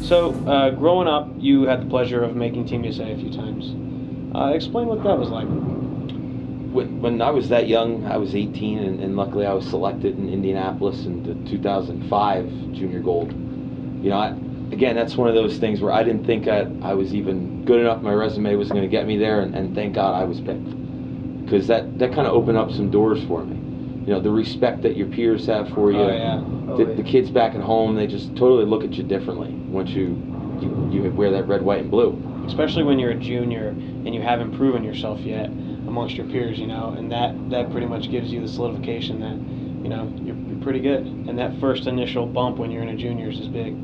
So, growing up, you had the pleasure of making Team USA a few times. Explain what that was like. When I was that young, I was 18, and luckily I was selected in Indianapolis in the 2005 Junior Gold. Again, that's one of those things where I didn't think I was even good enough. My resume was going to get me there, and thank God I was picked, because that kind of opened up some doors for me. The respect that your peers have for you. Oh, yeah. The kids back at home, they just totally look at you differently once you wear that red, white, and blue. Especially when you're a junior and you haven't proven yourself yet amongst your peers, and that pretty much gives you the solidification that, you're pretty good. And that first initial bump when you're in a juniors is big.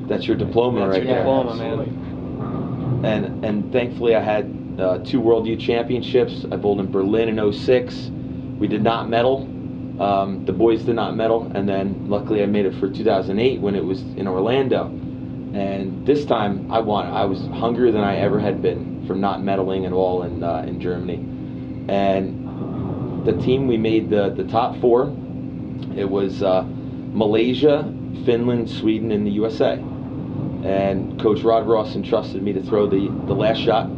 That's your diploma That's right your there. diploma, man. And thankfully I had 2 World Youth Championships. I bowled in Berlin in '06. We did not medal. The boys did not medal, and then luckily I made it for 2008 when it was in Orlando. And this time I won. I was hungrier than I ever had been from not medaling at all in Germany. And the team, we made the top 4. It was Malaysia, Finland, Sweden, and the USA. And Coach Rod Ross entrusted me to throw the last shot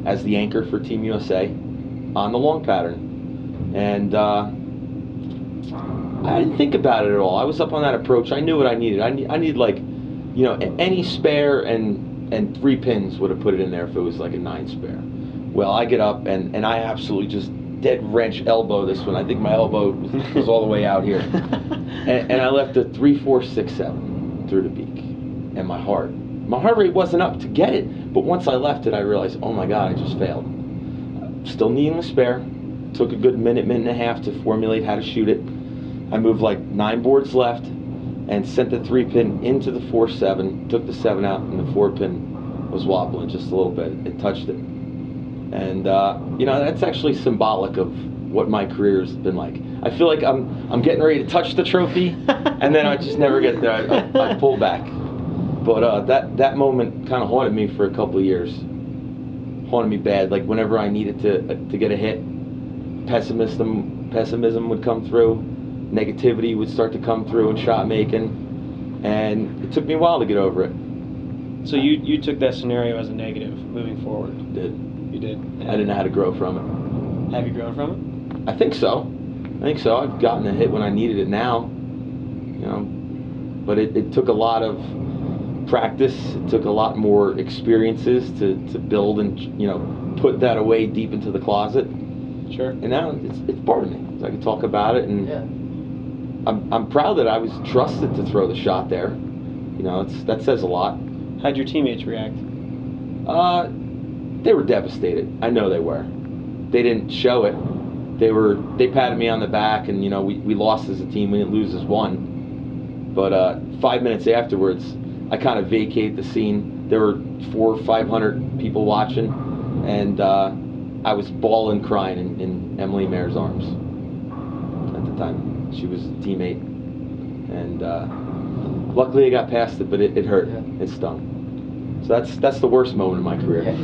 as the anchor for Team USA on the long pattern. And I didn't think about it at all. I was up on that approach. I knew what I needed. I need like, any spare and 3 pins would have put it in there if it was like a 9 spare. Well, I get up and I absolutely just dead wrench elbow this one. I think my elbow was all the way out here. and I left a 3, 4, 6, 7 through the beak. And my heart rate wasn't up to get it. But once I left it, I realized, oh my God, I just failed. Still needing the spare. Took a good minute and a half to formulate how to shoot it. I moved like 9 boards left and sent the 3 pin into the 4-7, took the 7 out, and the 4 pin was wobbling just a little bit. It touched it. And that's actually symbolic of what my career has been like. I feel like I'm getting ready to touch the trophy, and then I just never get there. I pull back. But that moment kind of haunted me for a couple of years. Haunted me bad. Like whenever I needed to get a hit, pessimism would come through. Negativity would start to come through in shot making, and it took me a while to get over it. So you took that scenario as a negative moving forward. You did. I didn't know how to grow from it. Have you grown from it? I think so. I've gotten a hit when I needed it now. But it took a lot of practice. It took a lot more experiences to build and put that away deep into the closet. Sure. And now it's part of me. So I can talk about it, and yeah. I'm proud that I was trusted to throw the shot there. That says a lot. How'd your teammates react? They were devastated. I know they were. They didn't show it. They patted me on the back, and we lost as a team. We didn't lose as one. But 5 minutes afterwards, I kind of vacated the scene. There were 400 or 500 people watching, and I was bawling, crying in Emily Maier's arms at the time. She was a teammate, and luckily I got past it, but it hurt. Yeah. It stung. So that's the worst moment in my career. Yeah.